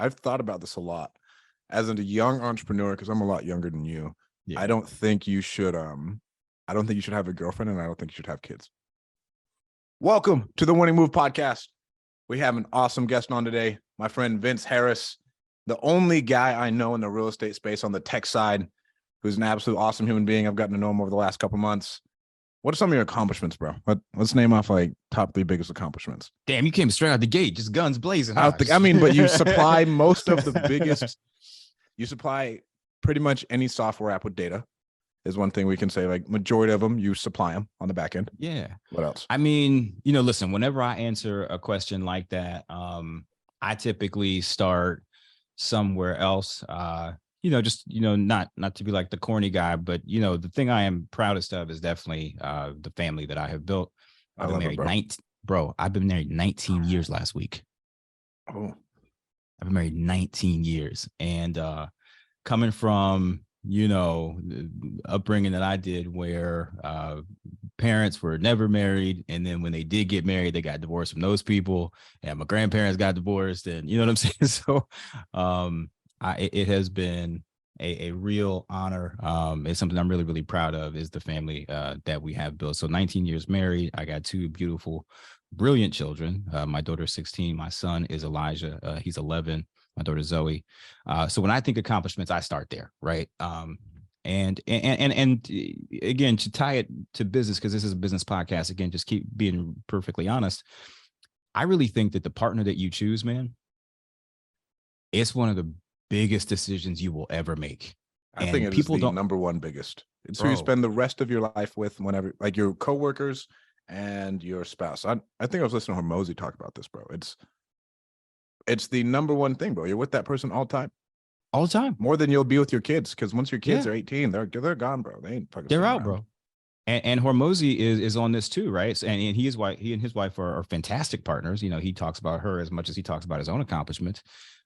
I've thought about this a lot as a young entrepreneur, because I'm a lot younger than you. Yeah. I don't think you should have a girlfriend, and I don't think you should have kids. Welcome to the Winning Move podcast. We have an awesome guest on today, my friend Vince Harris, the only guy I know in the real estate space on the tech side who's an absolute awesome human being. I've gotten to know him over the last couple months. What are some of your accomplishments, bro? Let's name off like top 3 biggest accomplishments. Damn, you came straight out the gate, just guns blazing. But you supply most of the biggest. You supply pretty much any software app with data is one thing we can say. Like majority of them, you supply them on the back end. Yeah. What else? I mean, listen, whenever I answer a question like that, I typically start somewhere else. Not to be like the corny guy, but the thing I am proudest of is definitely the family that I have built. I've been married I've been married 19 years last week. Oh, I've been married 19 years, and coming from upbringing that I did, where parents were never married, and then when they did get married, they got divorced from those people, and my grandparents got divorced, and you know what I'm saying. So, it has been a real honor. It's something I'm really, really proud of, is the family that we have built. So 19 years married. I got 2 beautiful, brilliant children. My daughter's 16. My son is Elijah. He's 11. My daughter Zoe. So when I think accomplishments, I start there, right? And again, to tie it to business, because this is a business podcast, again, just keep being perfectly honest. I really think that the partner that you choose, man, it's one of the biggest decisions you will ever make. I think it is the number one biggest. It's who you spend the rest of your life with, whenever, like your coworkers and your spouse. I think I was listening to Hormozy talk about this, bro. It's the number one thing, bro. You're with that person all the time, more than you'll be with your kids. Because once your kids are 18, they're gone, bro. They ain't fucking. They're out, bro. And Hormozy is on this too, right? So, and he and his wife are fantastic partners. He talks about her as much as he talks about his own accomplishments.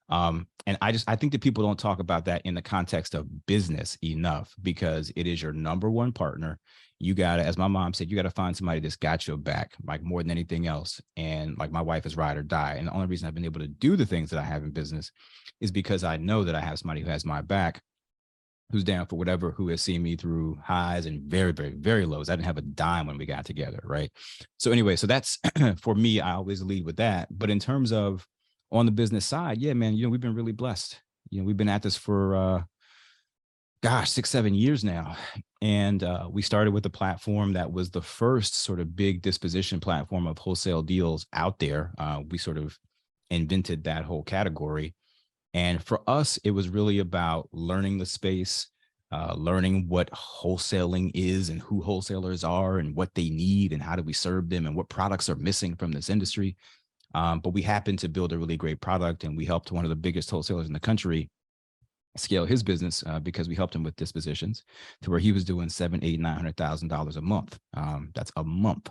And I think that people don't talk about that in the context of business enough, because it is your number one partner. You gotta, as my mom said, you gotta find somebody that's got your back, like more than anything else. And like my wife is ride or die. And the only reason I've been able to do the things that I have in business is because I know that I have somebody who has my back, who's down for whatever, who has seen me through highs and very, very, very lows. I didn't have a dime when we got together, right? So anyway, so that's for me, I always lead with that. But in terms of on the business side, yeah, man, we've been really blessed. We've been at this for 6-7 years now. And we started with a platform that was the first sort of big disposition platform of wholesale deals out there. We sort of invented that whole category. And for us, it was really about learning the space, learning what wholesaling is and who wholesalers are and what they need and how do we serve them and what products are missing from this industry. But we happened to build a really great product, and we helped one of the biggest wholesalers in the country scale his business because we helped him with dispositions to where he was doing $700,000, $800,000, $900,000 a month. That's a month.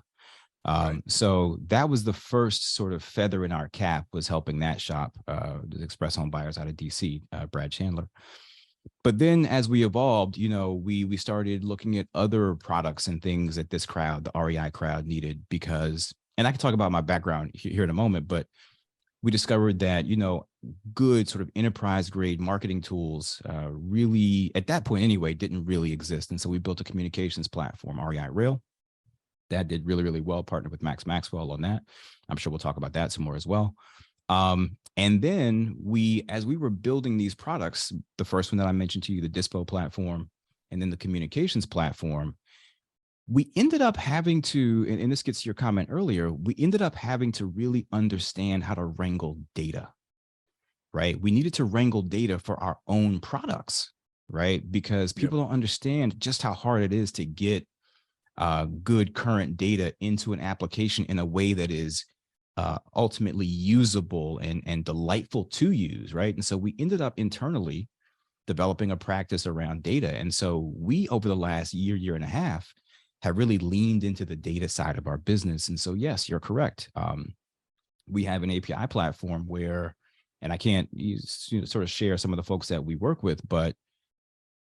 Right. So that was the first sort of feather in our cap, was helping that shop, the Express Home Buyers out of DC, Brad Chandler. But then as we evolved, we started looking at other products and things that this crowd, the REI crowd, needed, because, and I can talk about my background here in a moment, but we discovered that, good sort of enterprise grade marketing tools really, at that point anyway, didn't really exist. And so we built a communications platform, REI Rail. That did really, really well, partnered with Max Maxwell on that. I'm sure we'll talk about that some more as well. And then as we were building these products, the first one that I mentioned to you, the Dispo platform, and then the communications platform, we ended up having to, and this gets to your comment earlier, we ended up having to really understand how to wrangle data, right? We needed to wrangle data for our own products, right? Because people don't understand just how hard it is to get good current data into an application in a way that is ultimately usable and delightful to use, right? And so we ended up internally developing a practice around data. And so we, over the last year and a half, have really leaned into the data side of our business. And so, yes, you're correct. We have an API platform where, and I can't sort of share some of the folks that we work with, but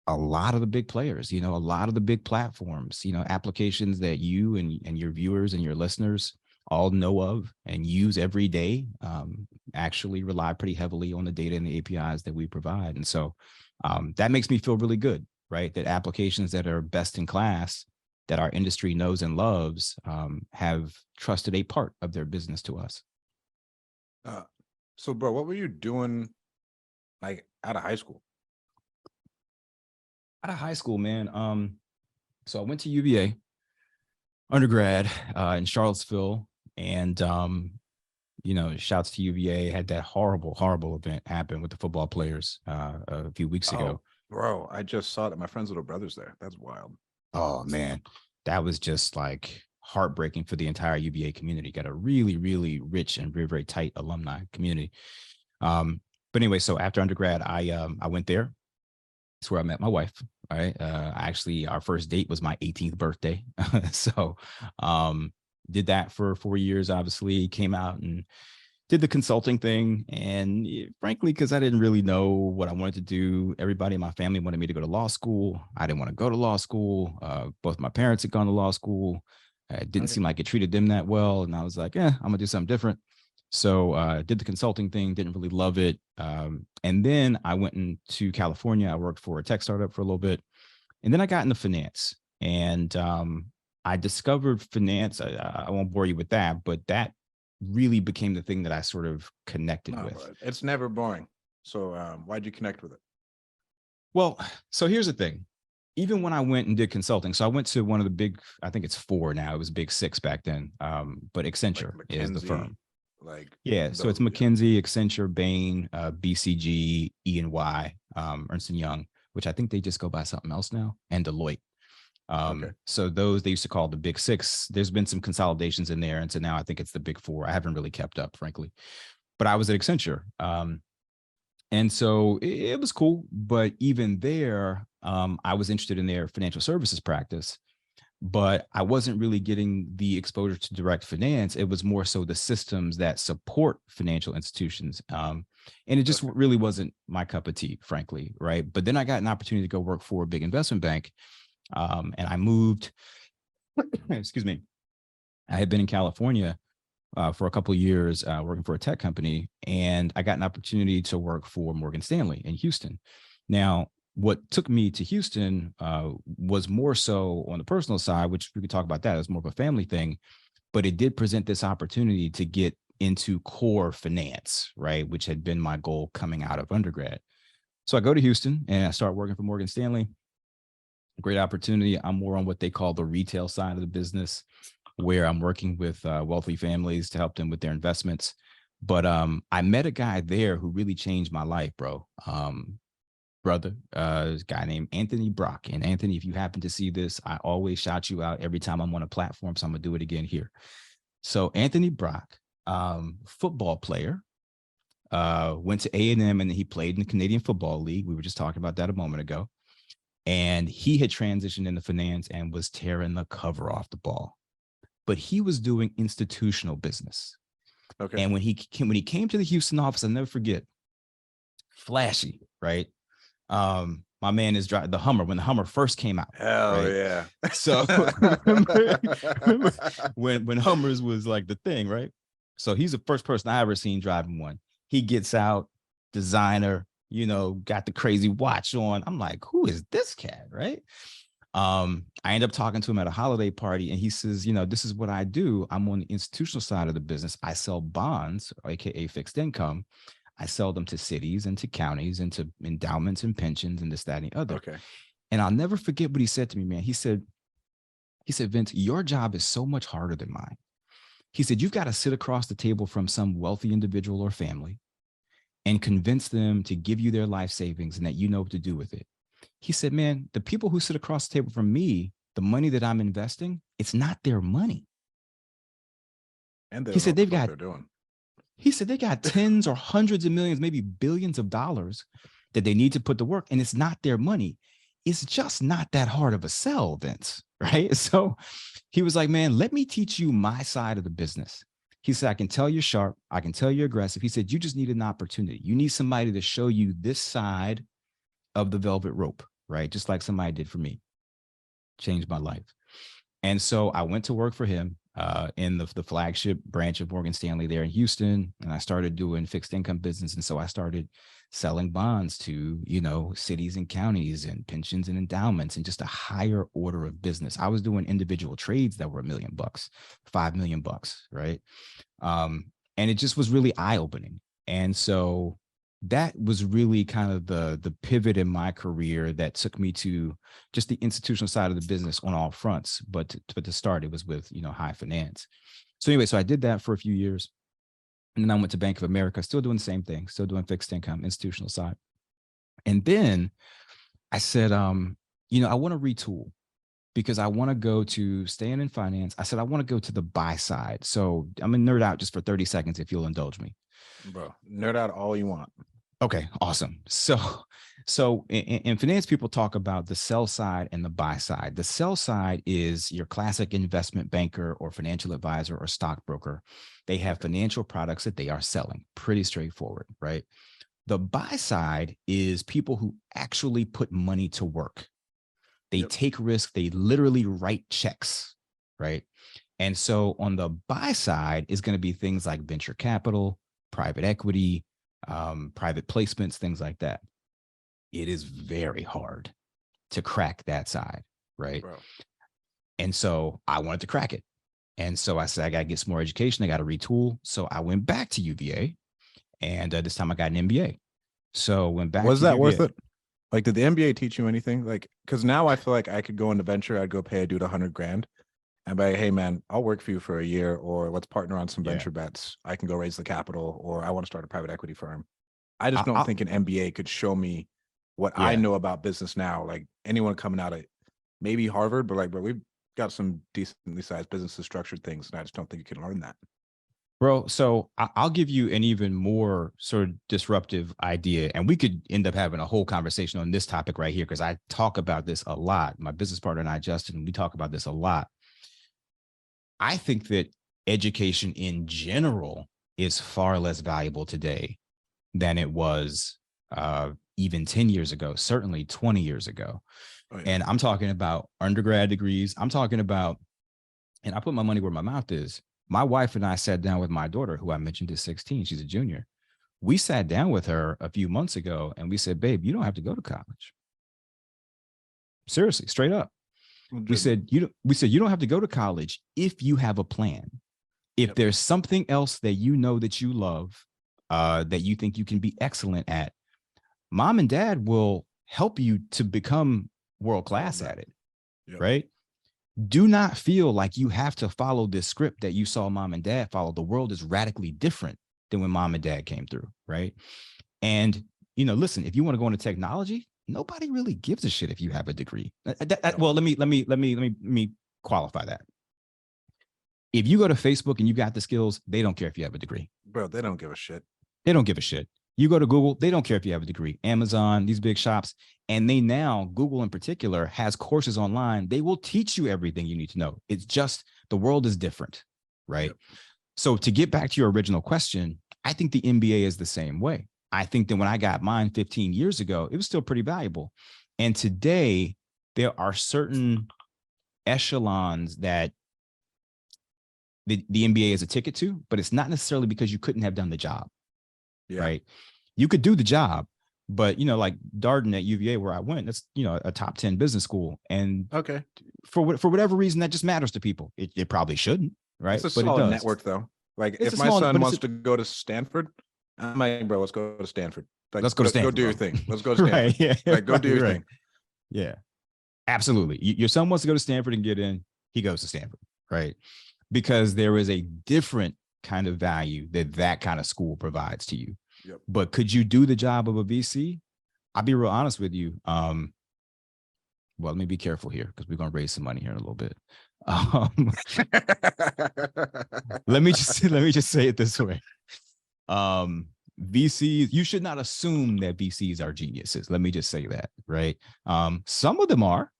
a lot of the big players, a lot of the big platforms, applications that you and your viewers and your listeners all know of and use every day, actually rely pretty heavily on the data and the APIs that we provide. And so that makes me feel really good, right? That applications that are best in class, that our industry knows and loves, have trusted a part of their business to us. So, bro, what were you doing like out of high school? Out of high school, man. So I went to UVA undergrad in Charlottesville, and shouts to UVA. Had that horrible event happen with the football players a few weeks ago. Bro, I just saw that my friend's little brother's there. That's wild. Oh man, that was just like heartbreaking for the entire UVA community. Got a really, really rich and very, very tight alumni community. But anyway, so after undergrad, I went there. It's where I met my wife. Right. Actually, our first date was my 18th birthday. So did that for 4 years, obviously, came out and did the consulting thing. And frankly, because I didn't really know what I wanted to do, everybody in my family wanted me to go to law school. I didn't want to go to law school. Both my parents had gone to law school. It didn't seem like it treated them that well. And I was like, I'm going to do something different. So did the consulting thing, didn't really love it. And then I went into California. I worked for a tech startup for a little bit. And then I got into finance. And I discovered finance. I won't bore you with that, but that really became the thing that I sort of connected with. Bro, it's never boring. So why'd you connect with it? Well, so here's the thing. Even when I went and did consulting, so I went to one of the big, I think it's 4 now. It was big 6 back then. But Accenture is the firm. So it's McKinsey, Accenture, Bain, BCG, E&Y, Ernst & Young, which I think they just go by something else now, and Deloitte. So those they used to call the big 6. There's been some consolidations in there, and so now I think it's the big 4. I haven't really kept up, frankly, but I was at Accenture, and so it was cool. But even there, I was interested in their financial services practice, but I wasn't really getting the exposure to direct finance. It was more so the systems that support financial institutions, and it just really wasn't my cup of tea, frankly, right? But then I got an opportunity to go work for a big investment bank. And I moved, excuse me, I had been in California for a couple of years working for a tech company, and I got an opportunity to work for Morgan Stanley in Houston. Now, what took me to Houston was more so on the personal side, which we could talk about that. It was more of a family thing, but it did present this opportunity to get into core finance, right? Which had been my goal coming out of undergrad. So I go to Houston and I start working for Morgan Stanley. Great opportunity. I'm more on what they call the retail side of the business, where I'm working with wealthy families to help them with their investments. But I met a guy there who really changed my life, bro. Brother, this guy named Anthony Brock. And Anthony, if you happen to see this, I always shout you out every time I'm on a platform. So I'm gonna do it again here. So Anthony Brock, football player, went to A&M, and he played in the Canadian Football League. We were just talking about that a moment ago. And he had transitioned into finance and was tearing the cover off the ball. But he was doing institutional business. Okay. And when he came to the Houston office, I'll never forget, flashy, right? My man is driving the Hummer when the Hummer first came out. Hell right? Yeah. So remember when Hummers was like the thing, right? So he's the first person I ever seen driving one. He gets out, designer, got the crazy watch on. I'm like, who is this cat, right? I end up talking to him at a holiday party, and he says, this is what I do. I'm on the institutional side of the business. I sell bonds, AKA fixed income. I sell them to cities and to counties and to endowments and pensions and this, that, and the other. Okay. And I'll never forget what he said to me, man. He said, Vince, your job is so much harder than mine. He said, you've got to sit across the table from some wealthy individual or family and convince them to give you their life savings and that you know what to do with it. He said, man, the people who sit across the table from me, the money that I'm investing, it's not their money. And he said, he said, they got tens or hundreds of millions, maybe billions of dollars that they need to put to work. And it's not their money. It's just not that hard of a sell, Vince. Right. So he was like, man, let me teach you my side of the business. He said, I can tell you're sharp. I can tell you're aggressive. He said, you just need an opportunity. You need somebody to show you this side of the velvet rope, right? Just like somebody did for me. Changed my life. And so I went to work for him. in the flagship branch of Morgan Stanley there in Houston. And I started doing fixed income business. And so I started selling bonds to, cities and counties and pensions and endowments and just a higher order of business. I was doing individual trades that were $1 million, $5 million, right? And it just was really eye-opening. And so that was really kind of the pivot in my career that took me to just the institutional side of the business on all fronts. But to start, it was with, high finance. So anyway, so I did that for a few years. And then I went to Bank of America, still doing the same thing, still doing fixed income, institutional side. And then I said, I want to retool because I want to go to staying in finance. I said, I want to go to the buy side. So I'm going to nerd out just for 30 seconds if you'll indulge me. Bro, nerd out all you want. Okay, awesome. So in finance, people talk about the sell side and the buy side. The sell side is your classic investment banker or financial advisor or stockbroker. They have financial products that they are selling. Pretty straightforward, right? The buy side is people who actually put money to work. They take risks. They literally write checks, right? And so on the buy side is going to be things like venture capital, private equity, private placements, things like that. It is very hard to crack that side, right? Bro. And so I wanted to crack it. And so I said, I got to get some more education. I got to retool. So I went back to UVA, and this time I got an MBA. So went back. Was that worth it? Like, did the MBA teach you anything? Like, because now I feel like I could go into venture. I'd go pay a dude $100,000 and be like, hey man, I'll work for you for a year, or let's partner on some venture bets. I can go raise the capital, or I want to start a private equity firm. I just don't think an MBA could show me what I know about business now. Like, anyone coming out of maybe Harvard, but like, bro, we've got some decently sized businesses, structured things, and I just don't think you can learn that. Bro, so I'll give you an even more sort of disruptive idea, and we could end up having a whole conversation on this topic right here because I talk about this a lot. My business partner and I, Justin, we talk about this a lot. I think that education in general is far less valuable today than it was even 10 years ago, certainly 20 years ago. Oh, yeah. And I'm talking about undergrad degrees. I'm talking about, and I put my money where my mouth is. My wife and I sat down with my daughter, who I mentioned is 16. She's a junior. We sat down with her a few months ago and we said, babe, you don't have to go to college. Seriously, straight up. We said, you don't have to go to college if you have a plan. If there's something else that you know that you love, that you think you can be excellent at, mom and dad will help you to become world-class at it, right? Do not feel like you have to follow this script that you saw mom and dad follow. The world is radically different than when mom and dad came through, right? And, listen, if you want to go into technology, nobody really gives a shit if you have a degree. Well, let me qualify that. If you go to Facebook and you got the skills, they don't care if you have a degree. Bro, they don't give a shit. They don't give a shit. You go to Google, they don't care if you have a degree. Amazon, these big shops, and they now, Google in particular, has courses online. They will teach you everything you need to know. It's just the world is different, right? Yep. So to get back to your original question, I think the MBA is the same way. I think that when I got mine 15 years ago, it was still pretty valuable. And today, there are certain echelons that the MBA is a ticket to, but it's not necessarily because you couldn't have done the job. Yeah. Right. You could do the job, but like Darden at UVA, where I went, that's, a top 10 business school. And for whatever reason, that just matters to people. It probably shouldn't. Right. It's a solid network, though. Like, if my son wants to go to Stanford, I'm like, bro, let's go to Stanford. Like, let's go to Stanford. Go do your thing. Let's go to Stanford. Right, yeah. Like, go do your thing. Yeah, absolutely. Your son wants to go to Stanford and get in. He goes to Stanford. Right. Because there is a different kind of value that kind of school provides to you. Yep. But could you do the job of a VC? I'll be real honest with you. Well, let me be careful here because we're going to raise some money here in a little bit. Let me just say it this way. VCs, you should not assume that VCs are geniuses. Let me just say that, right? Some of them are.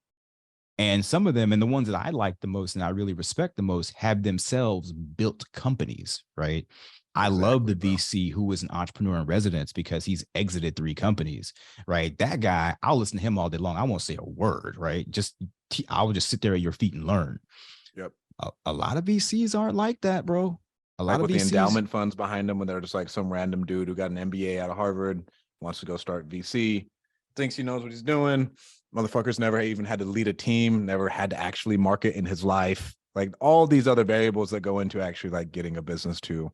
And some of them, and the ones that I like the most and I really respect the most, have themselves built companies, right? I love the VC who is an entrepreneur in residence because he's exited 3 companies, right? That guy, I'll listen to him all day long. I won't say a word, right? I will just sit there at your feet and learn. Yep. A lot of VCs aren't like that, bro. A lot Like of with the VCs, endowment funds behind them, when they're just like some random dude who got an MBA out of Harvard, wants to go start VC, thinks he knows what he's doing. Motherfuckers never even had to lead a team, never had to actually market in his life. Like all these other variables that go into actually like getting a business to,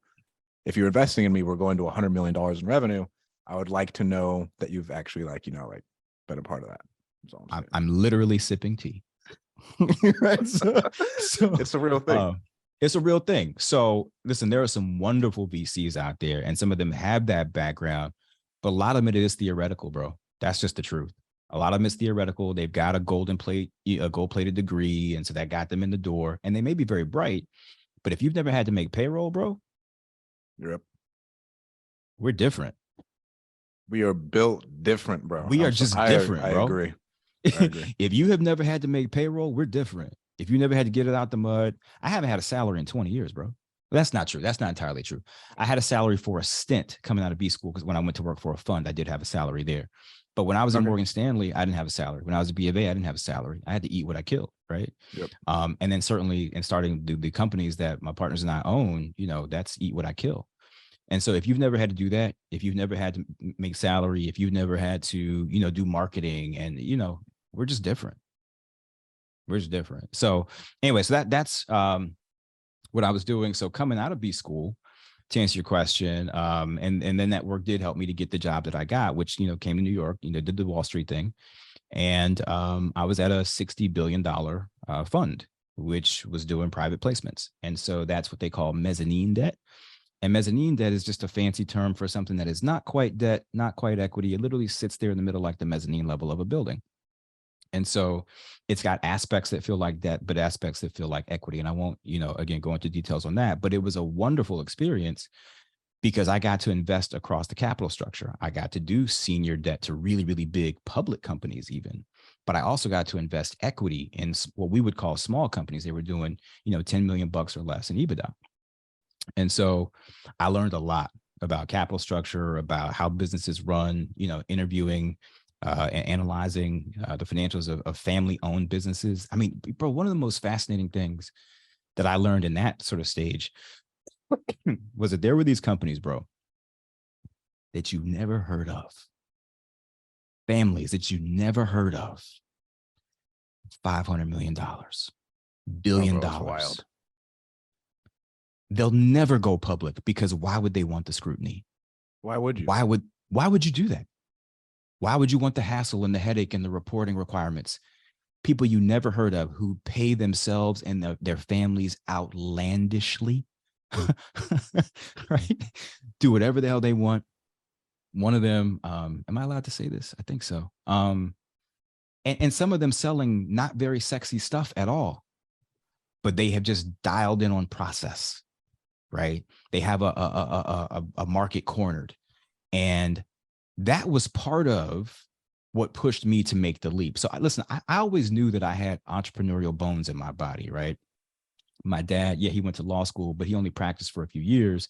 if you're investing in me, we're going to $100 million in revenue. I would like to know that you've actually like, like been a part of that. That's all I'm saying. I'm literally sipping tea. Right. So It's a real thing. It's a real thing. So listen, there are some wonderful VCs out there, and some of them have that background, but a lot of it is theoretical, bro. That's just the truth. A lot of them is theoretical. They've got a gold-plated degree, and so that got them in the door. And they may be very bright, but if you've never had to make payroll, bro, Yep. we're different. We are built different, bro. We are just different, I bro. agree. I agree. If you have never had to make payroll, we're different. If you never had to get it out the mud, I haven't had a salary in 20 years, bro. That's not true. That's not entirely true. I had a salary for a stint coming out of B school because when I went to work for a fund, I did have a salary there. But when I was in Morgan Stanley, I didn't have a salary. When I was at B of A, I didn't have a salary. I had to eat what I killed, right? Yep. And then certainly in starting the companies that my partners and I own, that's eat what I kill. And so if you've never had to do that, if you've never had to make salary, if you've never had to, do marketing, and, we're just different. We're just different. So anyway, so that's what I was doing. So coming out of B school, to answer your question, and then that work did help me to get the job that I got, which, came to New York, did the Wall Street thing. And I was at a $60 billion fund, which was doing private placements. And so that's what they call mezzanine debt. And mezzanine debt is just a fancy term for something that is not quite debt, not quite equity. It literally sits there in the middle, like the mezzanine level of a building. And so it's got aspects that feel like debt, but aspects that feel like equity. And I won't, again, go into details on that, but it was a wonderful experience because I got to invest across the capital structure. I got to do senior debt to really, really big public companies even, but I also got to invest equity in what we would call small companies. They were doing, 10 million bucks or less in EBITDA. And so I learned a lot about capital structure, about how businesses run, interviewing and analyzing the financials of family-owned businesses. I mean, bro, one of the most fascinating things that I learned in that sort of stage was that there were these companies, bro, that you never heard of. Families that you never heard of. $500 million, billion dollars. Wild. They'll never go public because why would they want the scrutiny? Why would you? Why would you do that? Why would you want the hassle and the headache and the reporting requirements? People you never heard of who pay themselves and their families outlandishly, right? Do whatever the hell they want. One of them, am I allowed to say this? I think so. And some of them selling not very sexy stuff at all, but they have just dialed in on process, right? They have a market cornered. And that was part of what pushed me to make the leap. So listen, I always knew that I had entrepreneurial bones in my body, right? My dad, yeah, he went to law school, but he only practiced for a few years.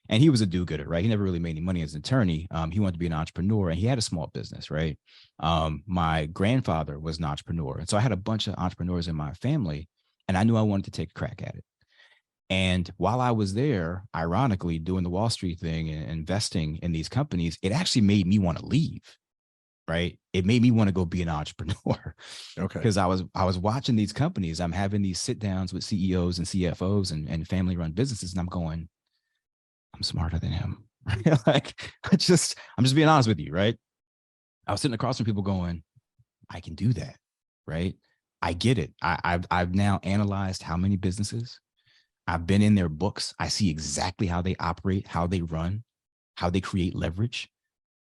And he was a do-gooder, right? He never really made any money as an attorney. He wanted to be an entrepreneur, and he had a small business, right? My grandfather was an entrepreneur. And so I had a bunch of entrepreneurs in my family, and I knew I wanted to take a crack at it. And while I was there, ironically, doing the Wall Street thing and investing in these companies, it actually made me want to leave, right? It made me want to go be an entrepreneur. Okay. Because I was watching these companies. I'm having these sit downs with CEOs and CFOs and family run businesses. And I'm going, I'm smarter than him. Right? Like, I'm just being honest with you, right? I was sitting across from people going, I can do that, right? I get it. I've now analyzed how many businesses. I've been in their books. I see exactly how they operate, how they run, how they create leverage.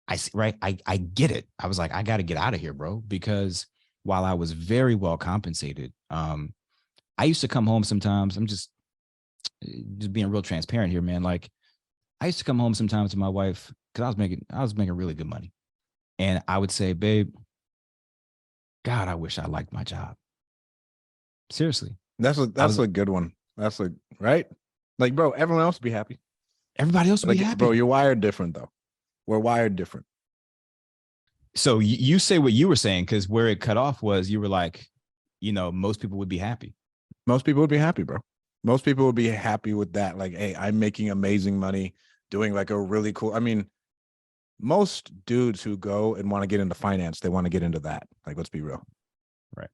I see, right? I get it. I was like, I got to get out of here, bro, because while I was very well compensated, I used to come home sometimes. I'm just being real transparent here, man. Like, I used to come home sometimes to my wife because I was making really good money. And I would say, babe, God, I wish I liked my job. Seriously. That's a good one. That's right. Like, bro, everyone else would be happy. Everybody else would be happy. Bro, you're wired different though. We're wired different. So you say what you were saying, because where it cut off was you were like, most people would be happy. Most people would be happy, bro. Most people would be happy with that. Like, hey, I'm making amazing money doing like a really cool. I mean, most dudes who go and want to get into finance, they want to get into that. Like, let's be real. Right.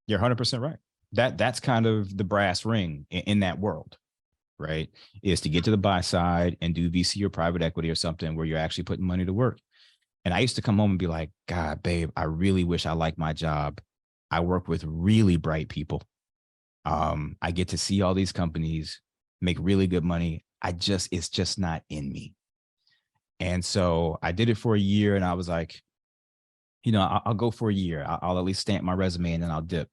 You're 100% right. That's kind of the brass ring in that world, right? Is to get to the buy side and do VC or private equity or something where you're actually putting money to work. And I used to come home and be like, God, babe, I really wish I liked my job. I work with really bright people. I get to see all these companies make really good money. It's just not in me. And so I did it for a year and I was like, I'll go for a year. I'll at least stamp my resume and then I'll dip.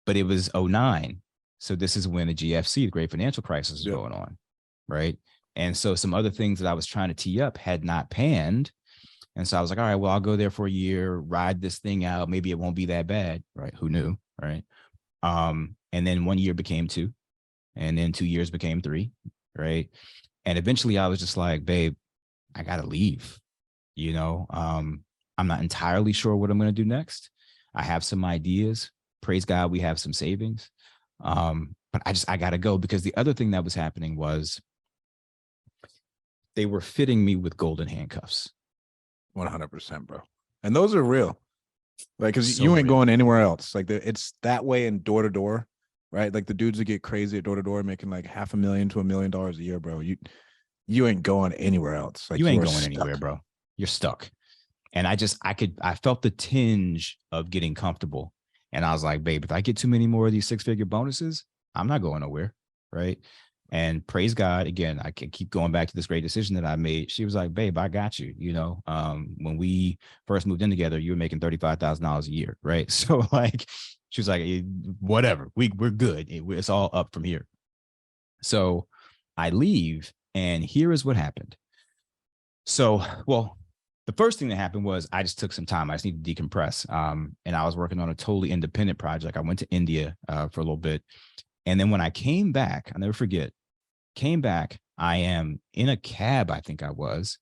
But it was 2009. So this is when the GFC, the Great Financial Crisis, was going on. Right. And so some other things that I was trying to tee up had not panned. And so I was like, all right, well, I'll go there for a year, ride this thing out. Maybe it won't be that bad. Right. Who knew? Right. And then 1 year became 2. And then 2 years became 3. Right. And eventually I was just like, babe, I got to leave. I'm not entirely sure what I'm going to do next. I have some ideas. Praise God, we have some savings. But I got to go, because the other thing that was happening was they were fitting me with golden handcuffs. 100%, bro. And those are real. Like, because So you ain't real. going anywhere else. Like, it's that way in door to door, right? Like the dudes that get crazy at door to door making like $500,000 to $1 million a year, bro. You ain't going anywhere else. Like, You ain't going stuck. anywhere, bro. You're stuck. And I felt the tinge of getting comfortable. And I was like, babe, if I get too many more of these 6-figure bonuses, I'm not going nowhere. Right. And praise God, again, I can keep going back to this great decision that I made. She was like, babe, I got you. When we first moved in together, you were making $35,000 a year. Right. So like, she was like, whatever, we're good. It's all up from here. So I leave, and here is what happened. So, well, the first thing that happened was I just took some time. I just need to decompress. And I was working on a totally independent project. I went to India for a little bit. And then when I came back, I'll never forget, I am in a cab, I think I was,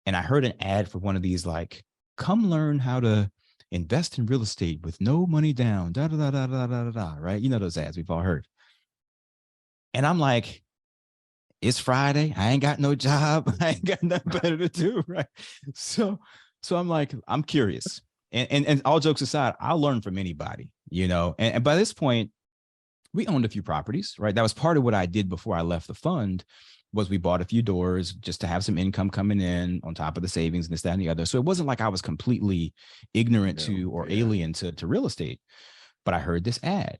and I heard an ad for one of these, like, come learn how to invest in real estate with no money down, da, da, da, da, da, da, da, right? You know those ads we've all heard. And I'm like, it's Friday. I ain't got no job. I ain't got nothing better to do, right? So I'm like, I'm curious. And all jokes aside, I'll learn from anybody, And by this point, we owned a few properties, right? That was part of what I did before I left the fund, was we bought a few doors just to have some income coming in on top of the savings and this, that, and the other. So it wasn't like I was completely ignorant to or alien to real estate. But I heard this ad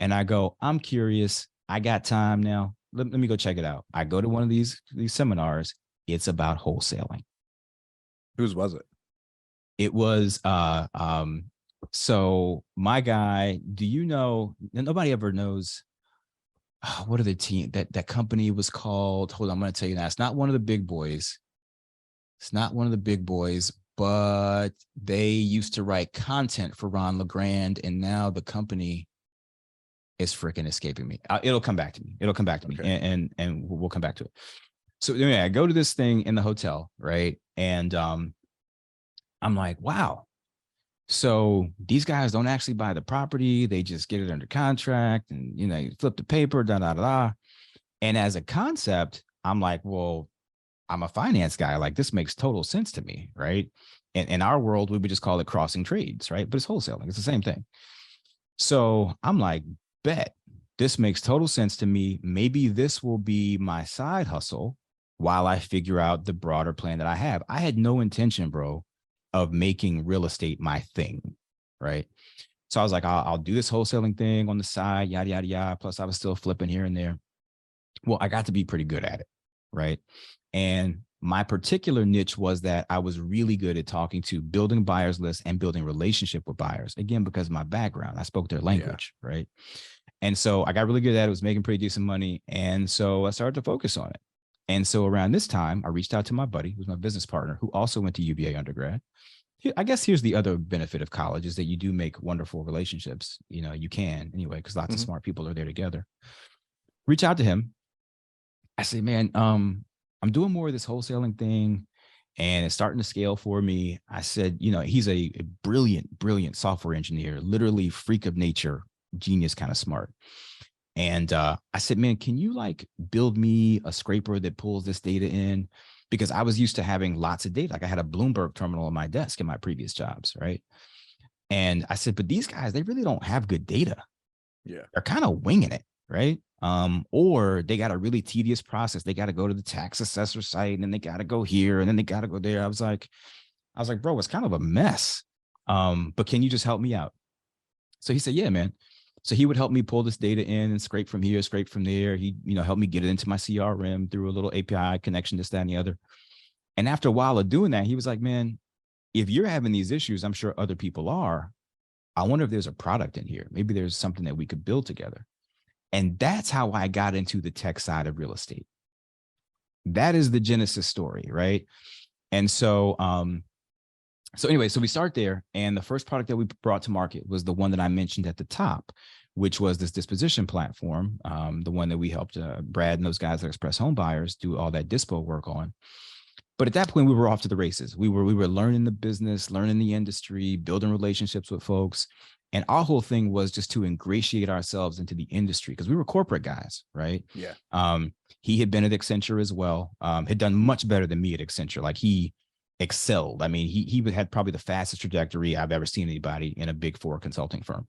and I go, I'm curious. I got time now. Let me go check it out. I go to one of these seminars. It's about wholesaling. Whose was it? It was so my guy, do you know, nobody ever knows what are the team that company was called? Hold on, I'm going to tell you now. It's not one of the big boys. But they used to write content for Ron LeGrand, and now the company is freaking escaping me. It'll come back to me. Okay. And we'll come back to it. So anyway, I go to this thing in the hotel, right? And I'm like, wow. So these guys don't actually buy the property. They just get it under contract and, you flip the paper, da, da, da, da. And as a concept, I'm like, well, I'm a finance guy. Like, this makes total sense to me, right? And in our world, we would just call it crossing trades, right? But it's wholesaling. It's the same thing. So I'm like, bet, this makes total sense to me. Maybe this will be my side hustle while I figure out the broader plan that I have. I had no intention, bro, of making real estate my thing, right? So I was like, I'll do this wholesaling thing on the side, yada, yada, yada. Plus I was still flipping here and there. Well, I got to be pretty good at it, right? And my particular niche was that I was really good at talking to building buyers lists and building relationship with buyers. Again, because of my background, I spoke their language, right? And so I got really good at it, was making pretty decent money. And so I started to focus on it. And so around this time, I reached out to my buddy, who's my business partner, who also went to UVA undergrad. I guess here's the other benefit of college, is that you do make wonderful relationships. You can anyway, because lots of smart people are there together. Reach out to him. I say, man, I'm doing more of this wholesaling thing and it's starting to scale for me. I said, he's a brilliant software engineer, literally freak of nature, genius kind of smart. And I said, man, can you like build me a scraper that pulls this data in? Because I was used to having lots of data. Like I had a Bloomberg terminal on my desk in my previous jobs, right? And I said, but these guys, they really don't have good data. Yeah. They're kind of winging it, right? Or they got a really tedious process. They got to go to the tax assessor site and then they got to go here and then they got to go there. I was like, bro, it's kind of a mess. But can you just help me out? So he said, yeah, man. So he would help me pull this data in and scrape from here, scrape from there. He, helped me get it into my CRM through a little API connection, this, that, and the other. And after a while of doing that, he was like, man, if you're having these issues, I'm sure other people are. I wonder if there's a product in here. Maybe there's something that we could build together. And that's how I got into the tech side of real estate. That is the genesis story, right? And so, anyway, so we start there. And the first product that we brought to market was the one that I mentioned at the top, which was this disposition platform, the one that we helped Brad and those guys at Express Home Buyers do all that dispo work on. But at that point, we were off to the races. We were learning the business, learning the industry, building relationships with folks. And our whole thing was just to ingratiate ourselves into the industry because we were corporate guys, right? Yeah. He had been at Accenture as well, had done much better than me at Accenture. Like he excelled. I mean, he had probably the fastest trajectory I've ever seen anybody in a Big Four consulting firm.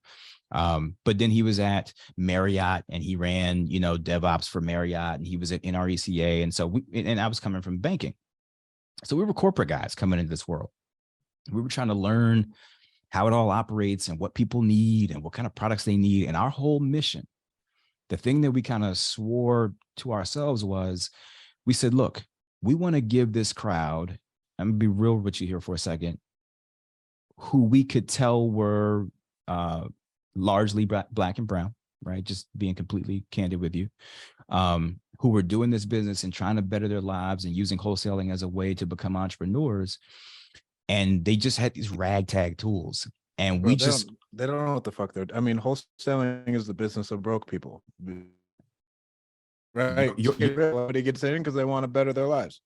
But then he was at Marriott and he ran, DevOps for Marriott, and he was at NRECA. And so and I was coming from banking. So we were corporate guys coming into this world. We were trying to learn how it all operates and what people need and what kind of products they need. And our whole mission, the thing that we kind of swore to ourselves was, we said, look, we want to give this crowd, I'm gonna be real with you here for a second, who we could tell were largely black and brown, right? Just being completely candid with you, who were doing this business and trying to better their lives and using wholesaling as a way to become entrepreneurs. And they just had these ragtag tools. And Bro, they don't know what the fuck they're, I mean, wholesaling is the business of broke people. Right. Nobody gets in because they want to better their lives.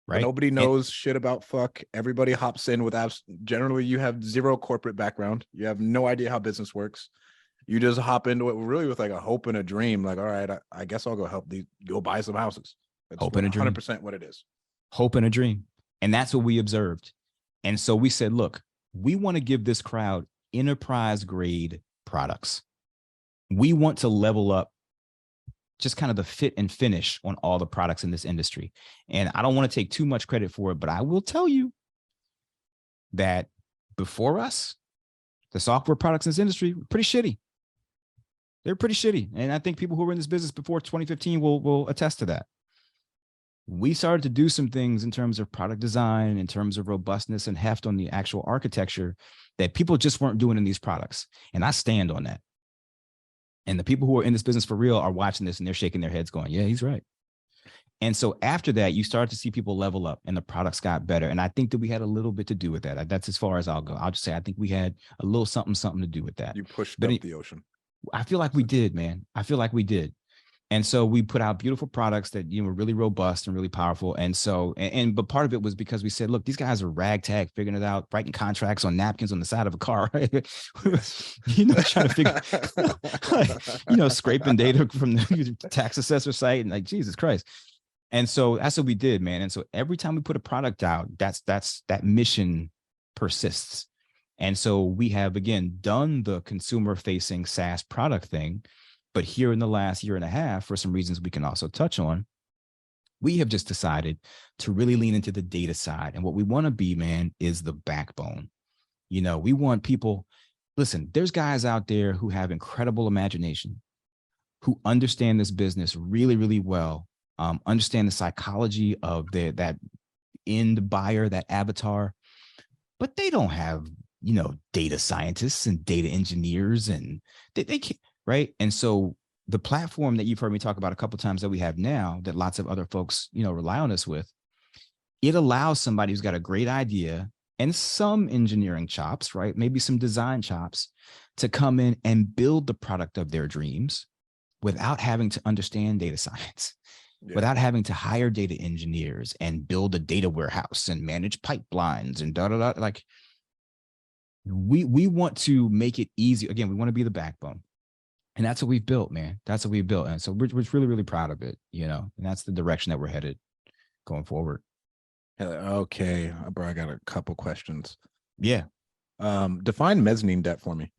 Right. But nobody knows shit about fuck. Everybody hops in with apps. Generally, you have zero corporate background. You have no idea how business works. You just hop into it really with like a hope and a dream. Like, all right, I guess I'll go help these, go buy some houses. That's hope and a dream. 100% what it is. Hope and a dream. And that's what we observed. And so we said, look, we want to give this crowd enterprise grade products. We want to level up just kind of the fit and finish on all the products in this industry. And I don't want to take too much credit for it, but I will tell you that before us, the software products in this industry were pretty shitty. They're pretty shitty. And I think people who were in this business before 2015 will attest to that. We started to do some things in terms of product design, in terms of robustness and heft on the actual architecture that people just weren't doing in these products. And I stand on that. And the people who are in this business for real are watching this and they're shaking their heads going, yeah, he's right. And so after that, you start to see people level up and the products got better. And I think that we had a little bit to do with that. That's as far as I'll go. I'll just say, I think we had a little something to do with that. You pushed up the ocean. I feel like we did, man. I feel like we did. And so we put out beautiful products that, were really robust and really powerful. And so, but part of it was because we said, look, these guys are ragtag, figuring it out, writing contracts on napkins on the side of a car, right? Trying to figure, scraping data from the tax assessor site and like, Jesus Christ. And so that's what we did, man. And so every time we put a product out, that mission persists. And so we have, again, done the consumer facing SaaS product thing. But here in the last year and a half, for some reasons we can also touch on, we have just decided to really lean into the data side. And what we want to be, man, is the backbone. We want people, listen, there's guys out there who have incredible imagination, who understand this business really, really well, understand the psychology of that end buyer, that avatar, but they don't have, data scientists and data engineers, and they can't. Right. And so the platform that you've heard me talk about a couple of times that we have now that lots of other folks, rely on us with, it allows somebody who's got a great idea and some engineering chops, right? Maybe some design chops to come in and build the product of their dreams without having to understand data science, without having to hire data engineers and build a data warehouse and manage pipelines and like we want to make it easy. Again, we want to be the backbone. And that's what we've built, man. That's what we've built. And so we're really, really proud of it, and that's the direction that we're headed going forward. Okay, bro, I got a couple questions. Yeah. Define mezzanine debt for me.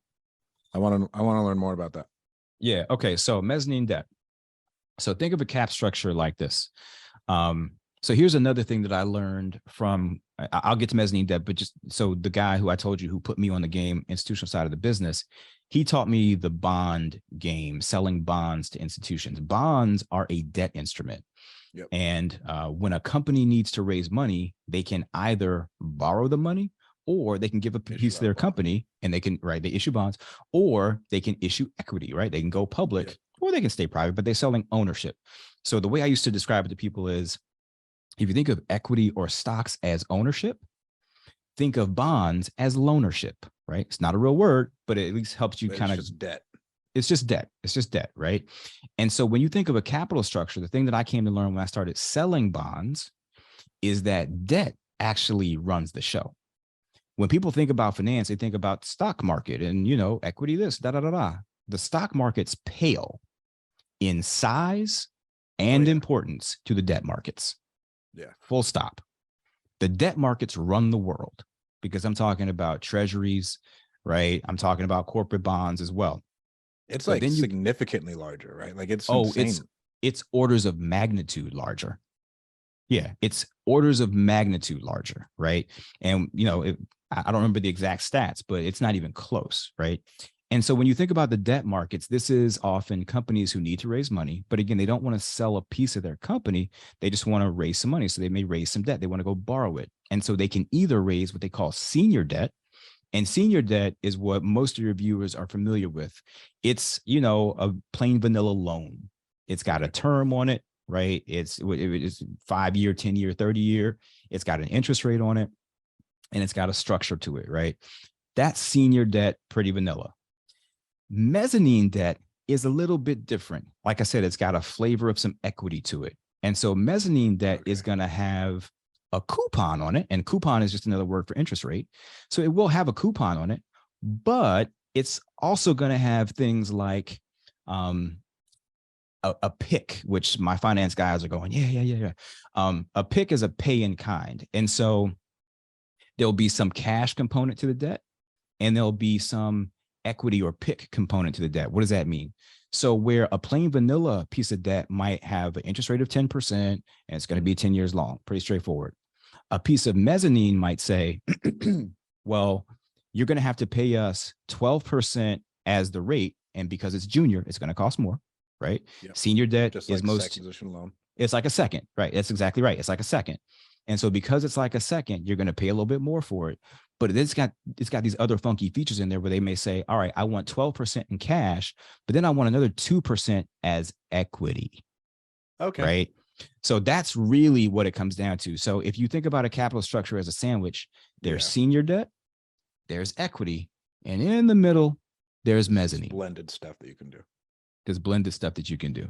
I want to learn more about that. Yeah. Okay. So mezzanine debt. So think of a cap structure like this. So here's another thing that I learned from, I'll get to mezzanine debt, but just so the guy who I told you who put me on the game, institutional side of the business, he taught me the bond game, selling bonds to institutions. Bonds are a debt instrument. Yep. And when a company needs to raise money, they can either borrow the money or they can give a piece of their company and they can, right, they issue bonds, or they can issue equity, right? They can go public. Yep. Or they can stay private, but they're selling ownership. So the way I used to describe it to people is, if you think of equity or stocks as ownership, think of bonds as loanership, right? It's not a real word, but it at least helps you kind of just debt. It's just debt. It's just debt, right? And so when you think of a capital structure, the thing that I came to learn when I started selling bonds is that debt actually runs the show. When people think about finance, they think about stock market and, equity, this, da. The stock markets pale in size and importance to the debt markets. Yeah. Full stop. The debt markets run the world because I'm talking about treasuries, right? I'm talking about corporate bonds as well. It's like significantly larger, right? Like it's insane. It's orders of magnitude larger. Yeah, it's orders of magnitude larger, right? And I don't remember the exact stats, but it's not even close, right? And so when you think about the debt markets, this is often companies who need to raise money, but again, they don't want to sell a piece of their company. They just want to raise some money. So they may raise some debt. They want to go borrow it. And so they can either raise what they call senior debt. And senior debt is what most of your viewers are familiar with. It's, a plain vanilla loan. It's got a term on it, right? It's 5 year, 10 year, 30 year. It's got an interest rate on it and it's got a structure to it, right? That's senior debt, pretty vanilla. Mezzanine debt is a little bit different. Like I said, it's got a flavor of some equity to it. And so mezzanine debt is going to have a coupon on it. And coupon is just another word for interest rate. So it will have a coupon on it, but it's also going to have things like a PIK, which my finance guys are going, yeah. A PIK is a pay in kind. And so there'll be some cash component to the debt and there'll be some equity or PIK component to the debt. What does that mean? So where a plain vanilla piece of debt might have an interest rate of 10% and it's going to be 10 years long, pretty straightforward. A piece of mezzanine might say, well, you're going to have to pay us 12% as the rate. And because it's junior, it's going to cost more, right? Yep. Senior debt just is like second position loan. It's like a second, right? That's exactly right. It's like a second. And so because it's like a second, you're going to pay a little bit more for it. But it's got these other funky features in there where they may say, all right, I want 12% in cash, but then I want another 2% as equity. Okay. Right. So that's really what it comes down to. So if you think about a capital structure as a sandwich, there's senior debt, there's equity, and in the middle, there's mezzanine. Blended stuff that you can do. There's blended stuff that you can do